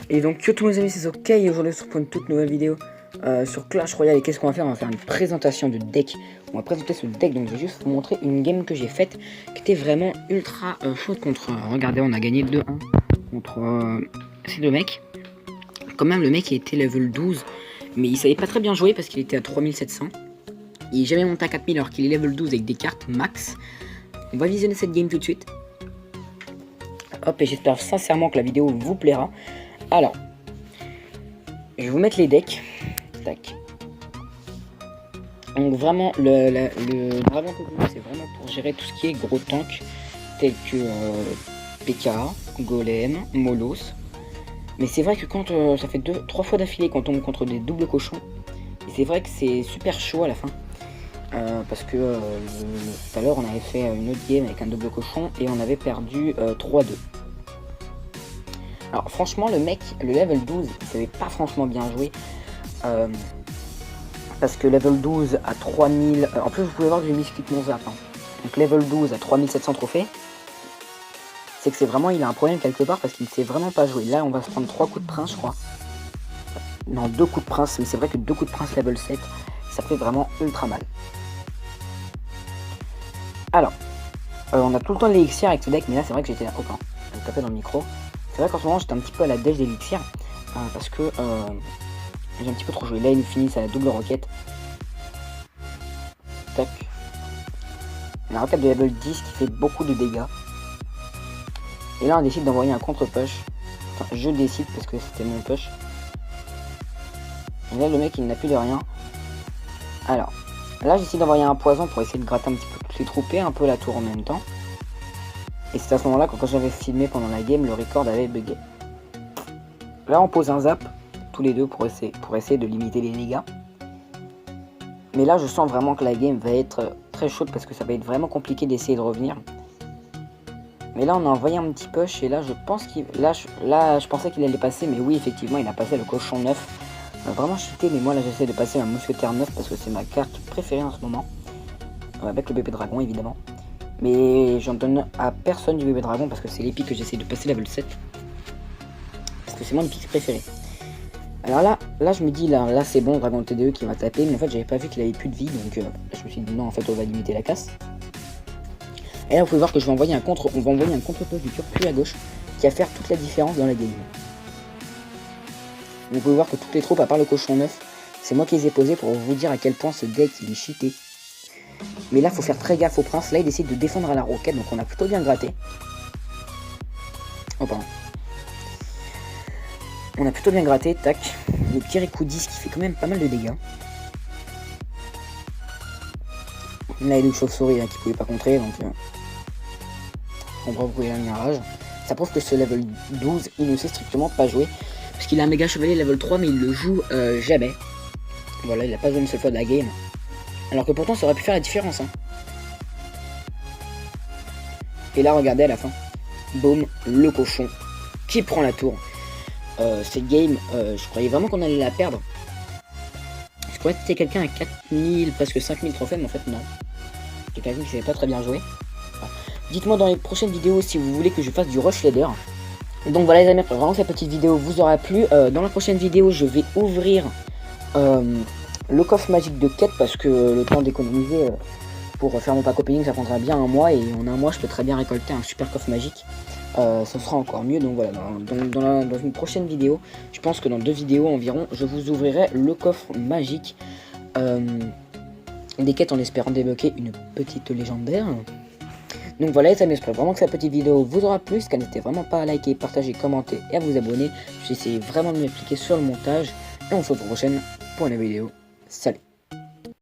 Et donc yo tous mes amis, c'est OK, et aujourd'hui on se retrouve pour une toute nouvelle vidéo sur Clash Royale. Et qu'est-ce qu'on va faire? On va faire une présentation de deck. On va présenter ce deck, donc je vais juste vous montrer une game que j'ai faite qui était vraiment ultra chaude contre... regardez, on a gagné 2-1 contre ces deux mecs. Quand même, le mec il était level 12, mais il savait pas très bien jouer parce qu'il était à 3700. Il est jamais monté à 4000 alors qu'il est level 12 avec des cartes max. On va visionner cette game tout de suite. Hop, et j'espère sincèrement que la vidéo vous plaira. Alors, je vais vous mettre les decks. Tac. Donc vraiment, le Dragon Teddy, c'est vraiment pour gérer tout ce qui est gros tank, tels que PK, Golem, Molos. Mais c'est vrai que quand ça fait 2-3 fois d'affilée qu'on tombe contre des doubles cochons, et c'est vrai que c'est super chaud à la fin. Parce que tout à l'heure on avait fait une autre game avec un double cochon et on avait perdu 3-2. Alors franchement le mec, le level 12, il savait pas franchement bien jouer. Parce que level 12 à 3000... en plus vous pouvez voir que j'ai mis skip mon zap. Hein. Donc level 12 à 3700 trophées. C'est que c'est vraiment, il a un problème quelque part parce qu'il ne sait vraiment pas jouer. Là on va se prendre 3 coups de prince je crois. Non, 2 coups de prince, mais c'est vrai que 2 coups de prince level 7, ça fait vraiment ultra mal. Alors, on a tout le temps de l'élixir avec ce deck, mais là c'est vrai que j'étais... Oh, pardon, je vais taper dans le micro. C'est vrai qu'en ce moment j'étais un petit peu à la dèche d'élixir, parce que j'ai un petit peu trop joué. Là il finit à la double roquette. Tac. La roquette de level 10 qui fait beaucoup de dégâts. Et là on décide d'envoyer un contre-push. Enfin, je décide parce que c'était mon push. Et là le mec il n'a plus de rien. Alors, là j'essaie d'envoyer un poison pour essayer de gratter un petit peu toutes les troupes et un peu la tour en même temps. Et c'est à ce moment là que quand j'avais filmé pendant la game, le record avait bugué. Là on pose un zap, tous les deux pour essayer de limiter les dégâts. Mais là je sens vraiment que la game va être très chaude parce que ça va être vraiment compliqué d'essayer de revenir. Mais là on a envoyé un petit push et là je pense qu'il... Là je pensais qu'il allait passer, mais oui effectivement il a passé le cochon 9. Vraiment cheaté, mais moi là j'essaie de passer ma mousquetaire 9 parce que c'est ma carte préférée en ce moment. Avec le bébé dragon évidemment. Mais j'en donne à personne du bébé dragon parce que c'est l'épique que j'essaie de passer level 7. Parce que c'est mon épique préféré. Alors là je me dis là c'est bon, Dragon TDE qui va taper, mais en fait j'avais pas vu qu'il avait plus de vie, donc je me suis dit non en fait on va limiter la casse. Et là vous pouvez voir que on va envoyer un contre-push du turpu à gauche qui va faire toute la différence dans la game. Vous pouvez voir que toutes les troupes à part le cochon 9, c'est moi qui les ai posées pour vous dire à quel point ce deck il est cheaté. Mais là faut faire très gaffe au prince, là il décide de défendre à la roquette, donc on a plutôt bien gratté. Oh pardon. On a plutôt bien gratté, tac. Le Kirikou 10 qui fait quand même pas mal de dégâts. Là il y a une chauve-souris qui pouvait pas contrer, donc on va vous la rage. Ça prouve que ce level 12 il ne sait strictement pas jouer. Parce qu'il a un méga chevalier level 3 mais il le joue jamais. Voilà, il a pas joué une seule fois de la game. Alors que pourtant ça aurait pu faire la différence. Hein. Et là regardez à la fin. Boum, le cochon qui prend la tour. Cette game, je croyais vraiment qu'on allait la perdre. Je croyais que c'était quelqu'un à 4000, presque 5000 trophées, mais en fait non. C'est quelqu'un qui savait pas très bien jouer. Voilà. Dites-moi dans les prochaines vidéos si vous voulez que je fasse du rush leader. Donc voilà les amis, vraiment cette petite vidéo vous aura plu. Dans la prochaine vidéo je vais ouvrir le coffre magique de quête parce que le temps d'économiser pour faire mon pack opening ça prendra bien un mois, et en un mois je peux très bien récolter un super coffre magique. Ce sera encore mieux, donc voilà, dans une prochaine vidéo, je pense que dans 2 vidéos environ, je vous ouvrirai le coffre magique des quêtes en espérant débloquer une petite légendaire. Donc voilà les amis, j'espère vraiment que cette petite vidéo vous aura plu. N'hésitez vraiment pas à liker, partager, commenter et à vous abonner. J'essaie vraiment de m'appliquer sur le montage. Et on se retrouve prochaine pour une vidéo. Salut!